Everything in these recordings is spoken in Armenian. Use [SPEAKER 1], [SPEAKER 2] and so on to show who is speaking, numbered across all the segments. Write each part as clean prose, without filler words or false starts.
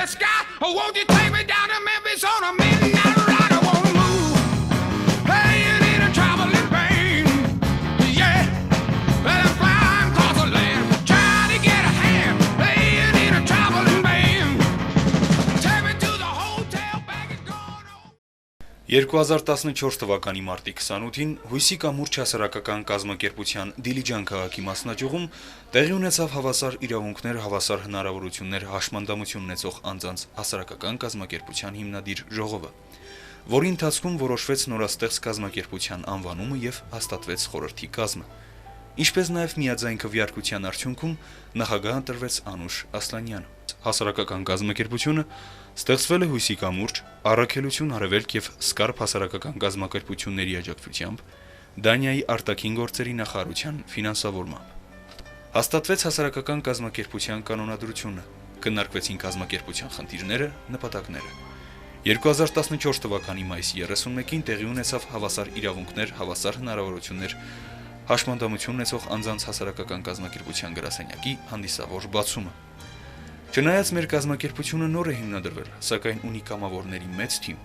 [SPEAKER 1] the sky. Or won't you take me down to Memphis on a midnight ride? I wanna move. Playing in a traveling band. Yeah, well, I'm flying across the land, trying to get a hand. Playing in a traveling band. Take me to the hotel, back and gone home.
[SPEAKER 2] 2014 թվականի մարտի 28-ին Հույսի կամուրջ հասարակական կազմակերպության Դիլիջան քաղաքի մասնաճյուղում տեղի ունեցավ հավասար իրավունքներ, հավասար հնարավորություններ, հաշմանդամություն ունեցող անձանց հասարակական կազմակերպության հիմնադիր ժողովը, որի ընթացքում որոշվեց նորաստեղծ կազմակերպության անվանումը եւ հաստատվեց խորհրդի կազմը։ Ինչպես նաեւ միաձայն քվեարկության արդյունքում նախագահ ընտրվեց Անուշ Ասլանյանը։ Հասարակական կազմակերպությունը ստեղծվել է Հույսի կամուրջ, Առաքելություն Արևելք եւ Սկարփ հասարակական կազմակերպությունների աջակցությամբ, Դանիայի արտաքին գործերի նախարարության ֆինանսավորմամբ։ Հաստատվեց հասարակական կազմակերպության կանոնադրությունը, քննարկվեցին կազմակերպության խնդիրները, նպատակները։ 2014 թվականի մայիսի 31-ին տեղի ունեցավ հավասար իրավունքներ, հավասար հնարավորություններ, հաշմանդամություն ունեցող անձանց հասարակական կազմակերպության գրասենյակի հանդիսավոր բացումը։ Չնայած մեր կազմակերպությունը նոր է հիմնադրվել, սակայն ունի կամավորների մեծ թիմ։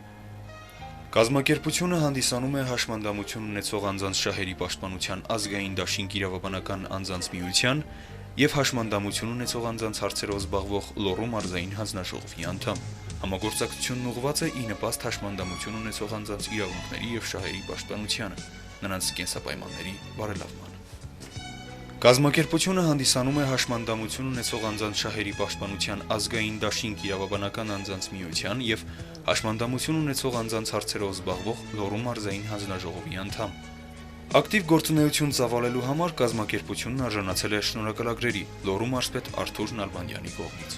[SPEAKER 2] Կազմակերպությունը հանդիսանում է հաշմանդամություն ունեցող անձանց շահերի պաշտպանության ազգային դաշինք իրավաբանական անձանց միության եւ հաշմանդամություն ունեցող անձանց հարցերով զբաղվող Լոռու մարզային հանձնաժողովի անդամ։ Համագործակցությունն ուղղված է ի նպաստ հաշմանդամություն ունեցող անձանց իրավունքների եւ շահերի պաշտպանությանը, նրանց կենսապայմանների բարելավմանը։ Կազմակերպությունը հանդիսանում է հաշմանդամություն ունեցող անձանց շահերի պաշտպանության ազգային դաշինք իրավաբանական անձանց միության եւ հաշմանդամություն ունեցող անձանց հարցերով զբաղվող Լոռու մարզային հանձնաժողովի անդամ։ Ակտիվ գործունեություն ծավալելու համար կազմակերպությունն արժանացել է շնորհակալագրերի Լոռու մարզպետ Արթուր Նալբանդյանի կողմից։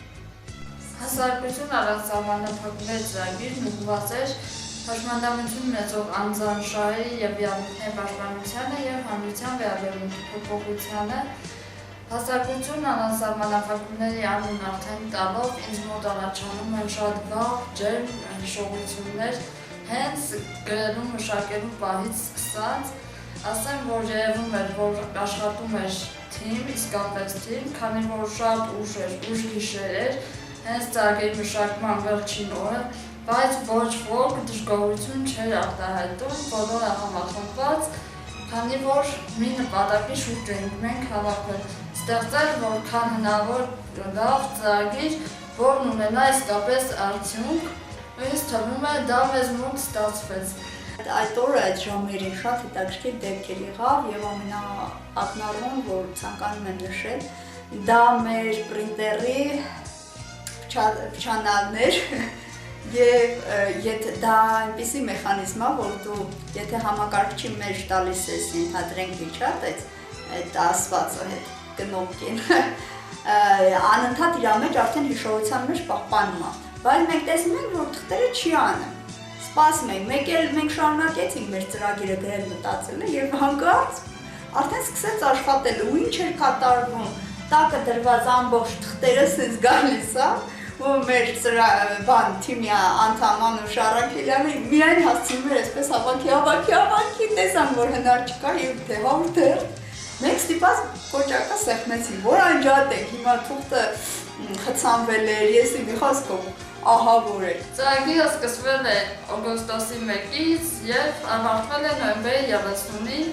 [SPEAKER 3] Հասարակություն առանց սահմանափակված ծրագիրն ուղղված էր հաշմանդամություն ունեցող անձանց շահերի եւ իրավունքների պաշտպանությանը եւ հանրության վերաբերմունքի փոփոխությանը։ Հասարակությունն առանց սահմանափակումների անուն արդեն տալով ինձ մոտ առաջանում են շատ վաղ ջերմ հիշողություններ, հենց գրելու մշակելու պահից սկսած, ասեմ, որ երևում էր, որ աշխատում էր թիմ, իսկապես թիմ, քանի որ շատ ուշ գիշեր էր, հենց ծրագրի մշակման վերջին օրը, բայց ոչ ոք դժգոհություն չէր արտահայտում, բոլորը համախմբված, քանի որ մի նպատակի շուրջ էինք մենք հավաքվել, ստեղծել որքան հնարավոր լավ ծրագիր, որն ունենա իսկապես արդյունք, ու ինձ թվում է դա մեզ մոտ ստացվեց։
[SPEAKER 4] Այդ օրը այդ ժամերին շատ հետաքրքիր դեպքեր եղավ եւ ամենաակնառուն, որ ցանկանում եմ նշել, դա մեր պրինտերի փչանալներ եւ դա այնպիսի մեխանիզմ է, որ դու եթե համակարգչի մեջ տալիս ես ենթադրենք վիճատ, այդ ասվածը հետ կնոպկին անընդհատ իր մեջ արդեն հիշողության մեջ պահպանում է, բայց մենք տեսնում ենք, որ թղթերը չի անում, սպասում ենք, մեկ էլ մենք շարունակեցինք մեր ծրագիրը գրել մտածելը եւ հանկարծ արդեն սկսեց աշխատել ու ինչ էր կատարվում, տակը դրված ամբողջ թղթերը սենց գալիս է ու մեր թիմի անդամ Անուշ Առաքելյանը միայն հասցնում էր այսպես հավաքի, տեսան, որ հնար չկա եւ թե դեռ մենք ստիպած կոճակը սեղմեցին, որ անջատենք, հիմա թուղթը խցանվել էր, ես մի խոսքով ահա որ էր։
[SPEAKER 3] Ծրագիրը սկսվել է օգոստոսի 1-ից եւ ավարտվել է նոյեմբերի 30-ին։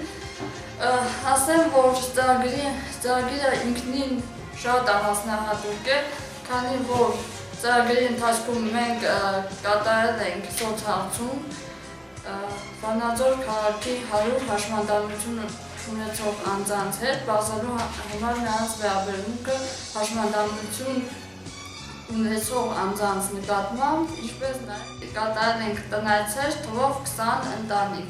[SPEAKER 3] Ասեմ, որ ծրագիրը ինքնին շատ առանձնահատուկ է, քանի որ ծրագրի ընթացքում մենք կատարել ենք սոցհարցում Վանաձոր քաղաքի 100 հաշմանդամություն ունեցող անձանց հետ, բացելու համար նրանց վերաբերմունքը հաշմանդամություն ունեցող անձանց նկատմամբ, ինչպես նաև կատարել ենք տնայցեր թվով 20 ընտանիք։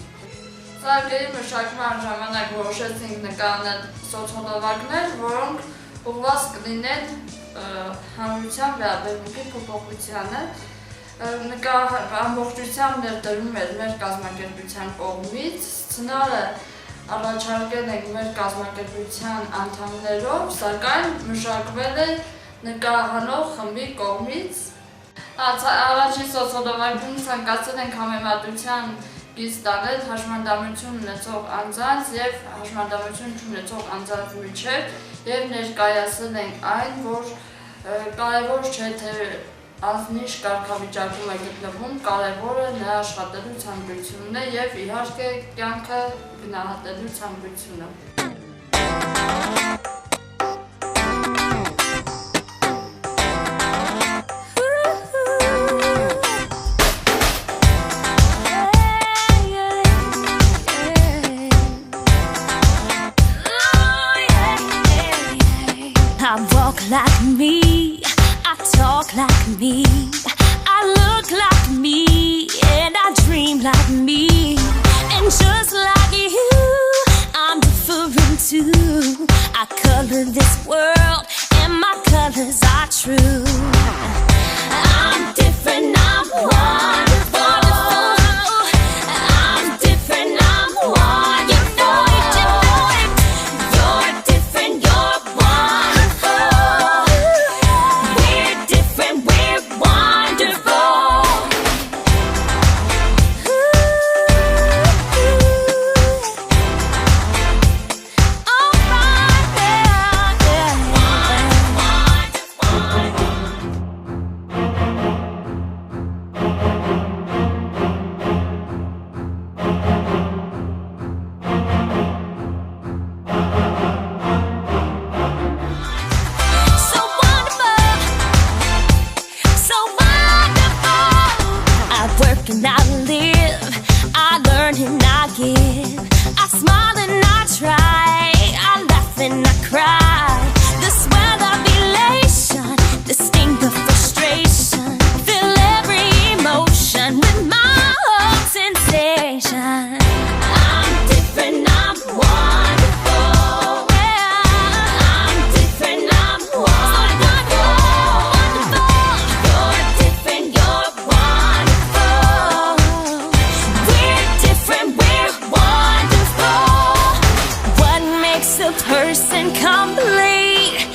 [SPEAKER 3] Ծրագրի մշակման ժամանակ որոշեցինք նկարանել սոցհոլովակներ, որոնք ուղղված կլինեն հանրության վերաբերմունքի փոփոխությանը, ամբողջությամբ ներդրում էր մեր կազմակերպության կողմից, սցենարը առաջարկել ենք մեր կազմակերպության անդամներով, սակայն մշակվել է նկարահանող խմբի կողմից։ Առաջին սոցհոլովակում ցանկացել ենք համեմատության գիծ տանել հաշմանդամություն ունեցող անձանց եւ հաշմանդամություն չունեցող անձանց միջեւ եւ ներկայացնել ենք այն, որ կարևոր չէ թե ազնիվ կարգավիճակում է գտնվում, կարևորը նրա աշխատելու ցանկությունն է եւ իհարկե կյանքը գնահատելու ցանկությունը։
[SPEAKER 5] I walk like me, I talk like me, I look like me, and I dream like me. And just like you, I'm different too. I color this world, and my colors are true. I'm different, I'm wonderful. I'm different, I'm wonderful. You're different, you're wonderful. We're different, we're wonderful. All right, so wonderful, so wonderful. I work and I live, I learn and I give, I smile and I try, I laugh and I cry. The swell of elation, the sting of frustration, feel every emotion with my whole sensation. I'm different, I'm wonderful. I'm different, I'm wonderful. You're different, you're wonderful. We're different, we're wonderful. What makes a person complete?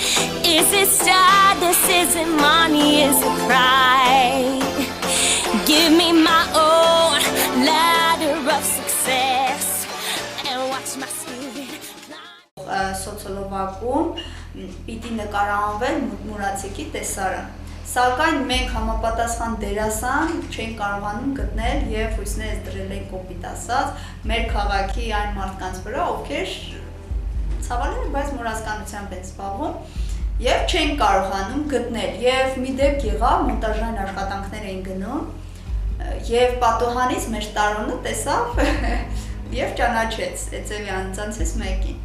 [SPEAKER 5] Is it status? Is it money? Is it pride? Give me my own ladder of success and watch my spirit fly.
[SPEAKER 4] Սոցիոլոգիայում պիտի նկարահանվել մուրացիկի տեսարան։ Սակայն մենք համապատասխան դերասան չենք կարողանում գտնել եւ հույսներս դրել ենք կոպիտ ասած մեր քաղաքի այն մարդկանց վրա, ովքեր ցավալի են, բայց մուրացկանությամբ են զբաղվում եւ չեն կարողանում գտնել եւ մի դեպք եղավ մոնտաժային աշխատանքներ էին գնում եւ պատոհանից մեր տարոնը տեսավ եւ ճանաչեց Էծևի անձանցից մեկին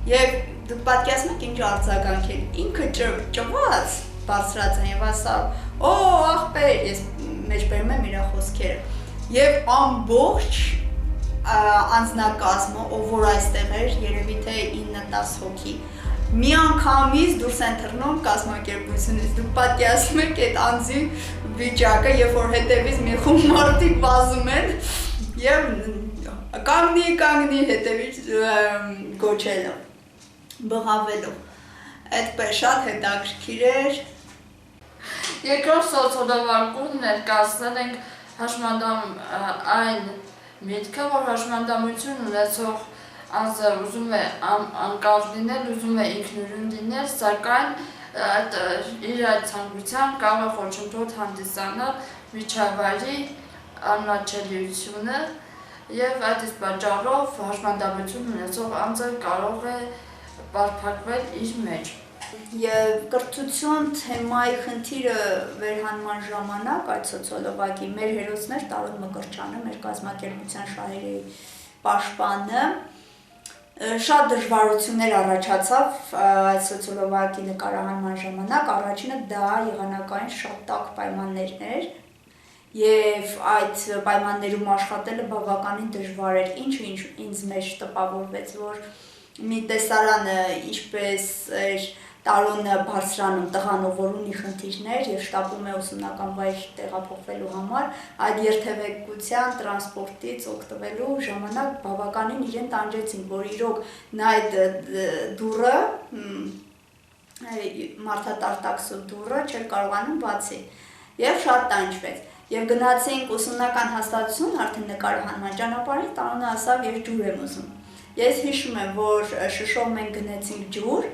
[SPEAKER 4] եւ դուք պատկերացնում եք ինչ արձագանք էր ինքը ճված բարձրած են եւ ասավ օ ախպեր ես մեջբերում եմ իր խոսքերը եւ ամբողջ անձնակազմը ով որ այստեղ էր երևի թե 9-10 հոգի մի անգամից դուրս են թռնում կազմակերպությունից դուք պատկերացնում եք այդ անձի վիճակը երբ որ հետևից մի խումբ մարդիկ վազում են եւ կանգնի հետևից գոչելով բղավելով այդպես շատ հետաքրքիր էր
[SPEAKER 3] Երկրորդ սոցիոլոգիայում ներկայացնել ենք այն միտքը, որ հաշմանդամություն ունեցող անձը ուզում է անկախ լինել, ուզում է ինքնուրույն լինել, սակայն իր այդ ցանկությամբ կարող է խոչընդոտ հանդիսանալ միջավայրի անմատչելիությունը եւ այդ իսկ պատճառով հաշմանդամություն ունեցող անձը կարող է բարփակվել իր մեջ։
[SPEAKER 4] Եվ կրթություն թեմայի խնդիրը վերհանման ժամանակ այդ սոցիոլոգի մեր հերոսներ Տարոն Մկրտչյանը, մեր կազմակերպության շահերի պաշտպանը շատ դժվարություններ առաջացավ այդ սոցիոլոգի նկարահանման ժամանակ, առաջինը դա եղանակային շատ տաք պայմաններն էր եւ այդ պայմաններում աշխատելը բավականին դժվար էր, ինչը ինձ մեջ տպավորվեց, որ մի տեսարանը ինչպես էր Տարոնը բարձրանում տղանով, որ ունի խնդիրներ եւ շտապում է ուսումնական վայր տեղափոխվելու համար, այդ երթևեկության, տրանսպորտից օգտվելու ժամանակ բավականին իրեն տանջեցին, որ իրոք նա այդ դուռը, մարդատարտաքսու դուռը չէր կարողանում բացի եւ շատ տանջվեց։ Եվ գնացինք ուսումնական հաստատություն, արդեն նկարահանման ճանապարհին Տարոնը ասավ, ես ջուր եմ ուզում։ Ես հիշում եմ, որ Շշով մենք գնացինք ջուր,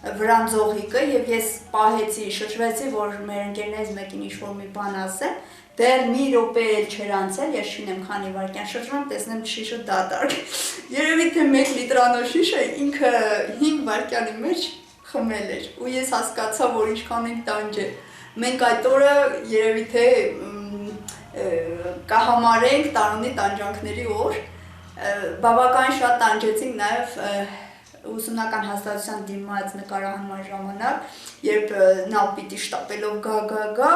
[SPEAKER 4] վրանձողիկը եւ ես պահեցի, շրջվեցի, որ մեր ընկերներից մեկին ինչ-որ մի բան ասեմ, դեռ մի րոպե էլ չէր անցել, ես շինեմ քանի վայրկյան շրջում, տեսնեմ շիշը դատարկ։ Երևի թե 1 լիտրանոց շիշը ինքը 5 վայրկյանի մեջ խմել էր ու ես հասկացա, որ ինչքան ենք տանջել։ Մենք այդ օրը երևի թե կհամարենք տարոնի տանջանքների օր, բավականին շատ տանջեցինք նաև ուսումնական հաստատության դիմաց նկարահանման ժամանակ, երբ նա պիտի շտապելով գա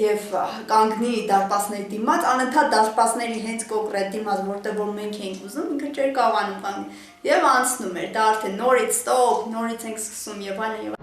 [SPEAKER 4] եւ կանգնի դարպասների դիմաց, անընդհատ դարպասների հենց կոնկրետ դիմաց, որտեղ որ մենք էինք ուզում, ինքը չէր կարողանում կանգնել եւ անցնում էր, դա արդեն նորից ստոպ, նորից ենք սկսում եւ այլն։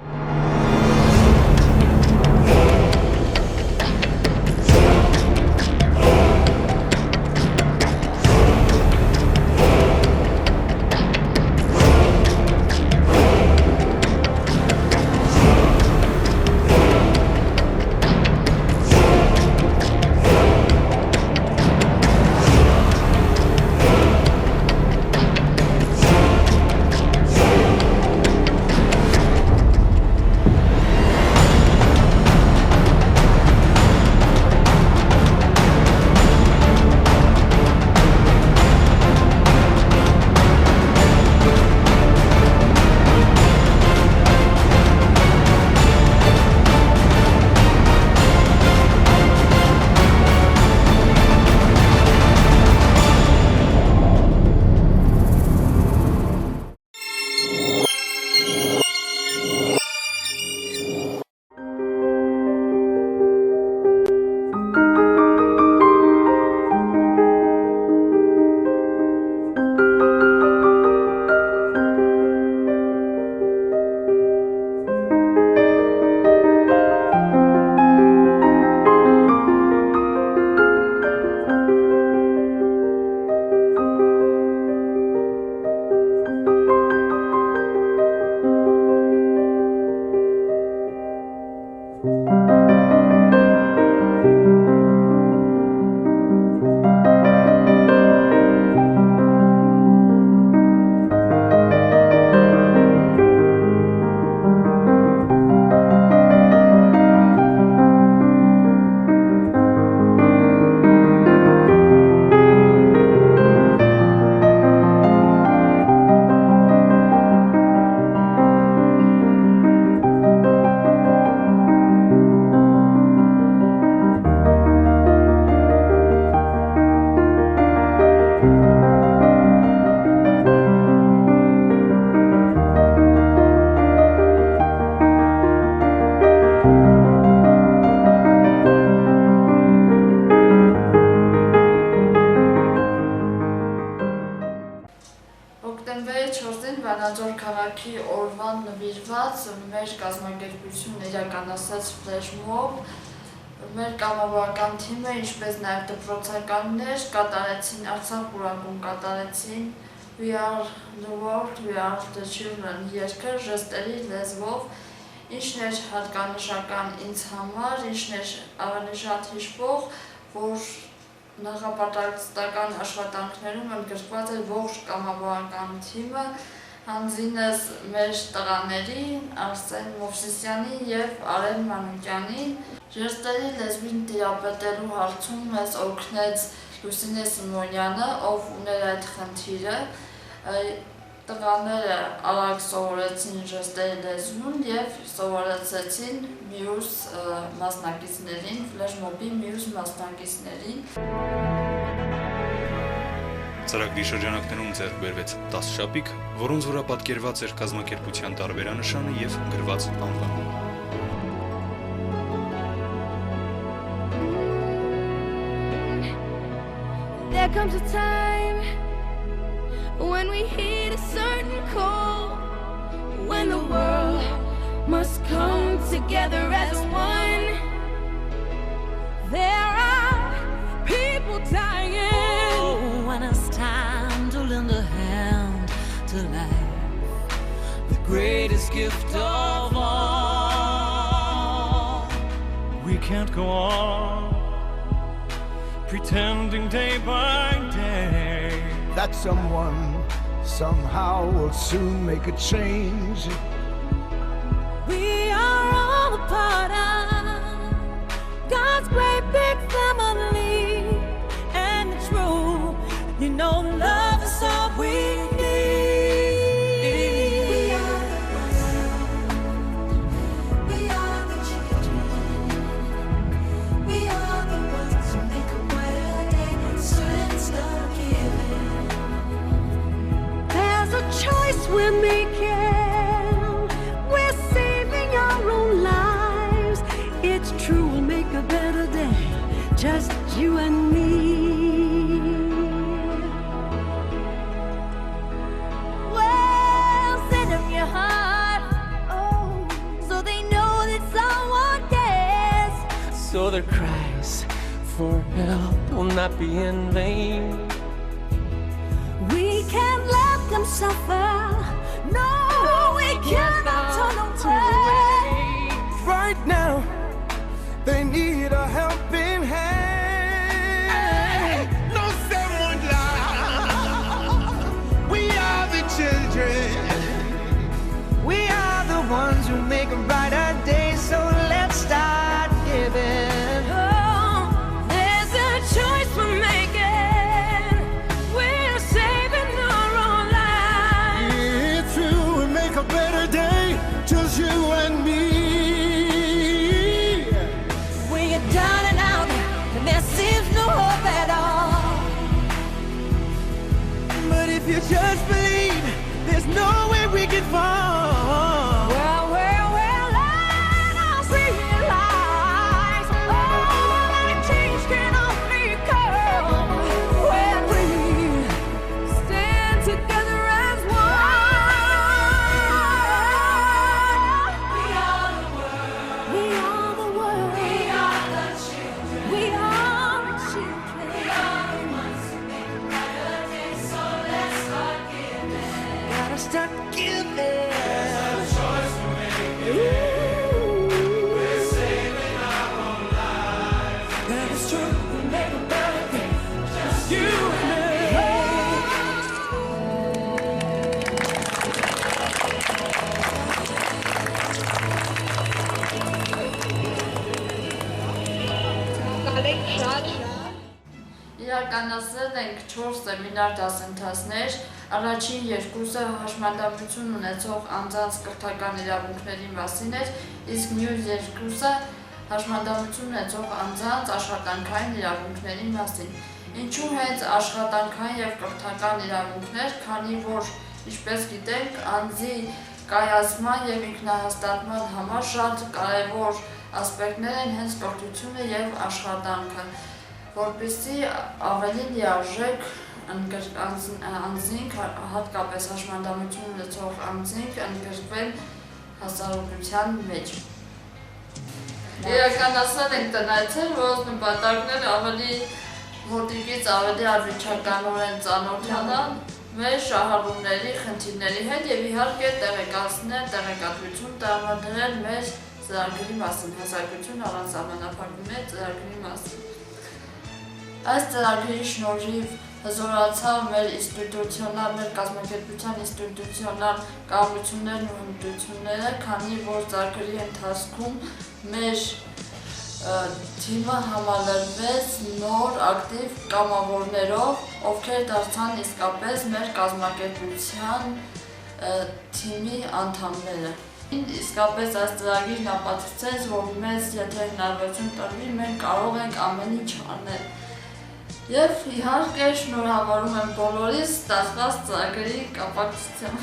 [SPEAKER 3] Քաղաքի օրվան նվիրված մեր կազմակերպությունն իրականացած ֆլեշմոբ, մեր կամավորական թիմը, ինչպես նաև դպրոցականներ կատարեցին Արցախ պուրակում կատարեցին We are the world, we are the children երգը ժեստերի լեզվով, ինչն էր հատկանշական ինձ համար, ինչն էր ավելի շատ հիշվող, որ նախապատրաստական աշխատանքներում ընդգրկված էր ողջ կամավորական թիմը, Հանձինս մեր տղաներին, Արսեն Մովսիսյանին և Արեն Մանուկյանին, ժեստերի լեզվին տիրապետելու հարցում մեզ օգնեց Լուսինե Սիմոնյանը, ով ուներ այդ խնդիրը, տղաները արագ սովորեցին ժեստերի լեզուն և սովորեցին մյուս մասնակիցներին, ֆլեշմոբի մյուս մասնակիցներին։
[SPEAKER 2] Ծրագրի շրջանակներում ձեռք բերվեց 10 շապիկ, որոնց վրա պատկերված էր կազմակերպության տարբերանշանը և գրված անվանումը։
[SPEAKER 5] There comes a time when we hit a certain call, when the world must come together as one. There are people dying. When it's time to lend a hand to life, the greatest gift of all.
[SPEAKER 6] We can't go on pretending day by day
[SPEAKER 7] that someone somehow will soon make a change.
[SPEAKER 5] part of God's great big family. And it's true, you know, love is all we need. We are the children. We are the ones who make a brighter day. So let's start giving. There's a choice we're making. We're saving our own lives. It's true, we'll make a better day. Just you and me. Well, send them your heart, oh, so they know that someone cares.
[SPEAKER 6] So their cries for help will not be in vain.
[SPEAKER 5] We can't let them suffer. No, we cannot turn away.
[SPEAKER 1] Right now, they need a helping hand. No someone lie. We are the children. We are the ones who make a brighter day. So let's start giving.
[SPEAKER 5] Oh, there's a choice we're making. We're saving our own lives.
[SPEAKER 1] It's true, we make a better day. Just you and me.
[SPEAKER 5] When you're down and out, and there seems no hope at all.
[SPEAKER 1] But if you just believe, there's no way we can fall.
[SPEAKER 5] Well, let us realize, oh, that change can only come when we stand together as one. We are the world. We are the world. We are the children. We are the children. We are the ones who make a brighter day. So let's start giving.
[SPEAKER 1] Gotta start giving. That is true, we make a better day. Just you and me.
[SPEAKER 3] Իրականացրել ենք 4 սեմինար դասընթացներ, առաջին երկուսը հաշմանդամություն ունեցող անձանց կրթական իրավունքների մասին էր, իսկ մյուս երկուսը հաշմանդամություն ունեցող անձանց աշխատանքային իրավունքների մասին։ Ինչու հենց աշխատանքային եւ կրթական իրավունքներ, քանի որ, ինչպես գիտենք, անձի կայացման եւ ինքնահաստատման համար շատ կարեւոր ասպեկտներ են հենց կրթությունը եւ աշխատանքը, որպեսզի ավելի լիարժեք անձինք, հատկապես հաշմանդամություն ունեցող անձինք ընդգրկվեն հասարակության մեջ։ Իրականացնել ենք տնայցել, որոնց նպատակն էր ավելի մոտիկից ավելի անմիջականորեն ծանոթանալ մեր շահառուների խնդիրների հետ եւ իհարկե տեղեկացնել, տեղեկատվություն տրամադրել մեր ծրագրի մասին, հասարակություն առանց սահմանափակումների մեր ծրագրի մասին։ Այս ծրագրի շնորհիվ հզորացավ մեր ինստիտուցիոնալ, մեր կազմակերպության ինստիտուցիոնալ կարողություններն ու հմտությունները, քանի որ ծրագրի ընթացքում մեր թիմը համալրվեց նոր ակտիվ կամավորներով, ովքեր դարձան իսկապես մեր կազմակերպության թիմի անդամները։ Իսկապես այս ծրագիրն ապացուցեց, որ մեզ եթե հնարավորություն տրվի, մենք կարող ենք ամեն ինչ անել։ Եվ իհարկե շնորհավորում եմ բոլորիս ստացված ծրագրի կապակցությամբ։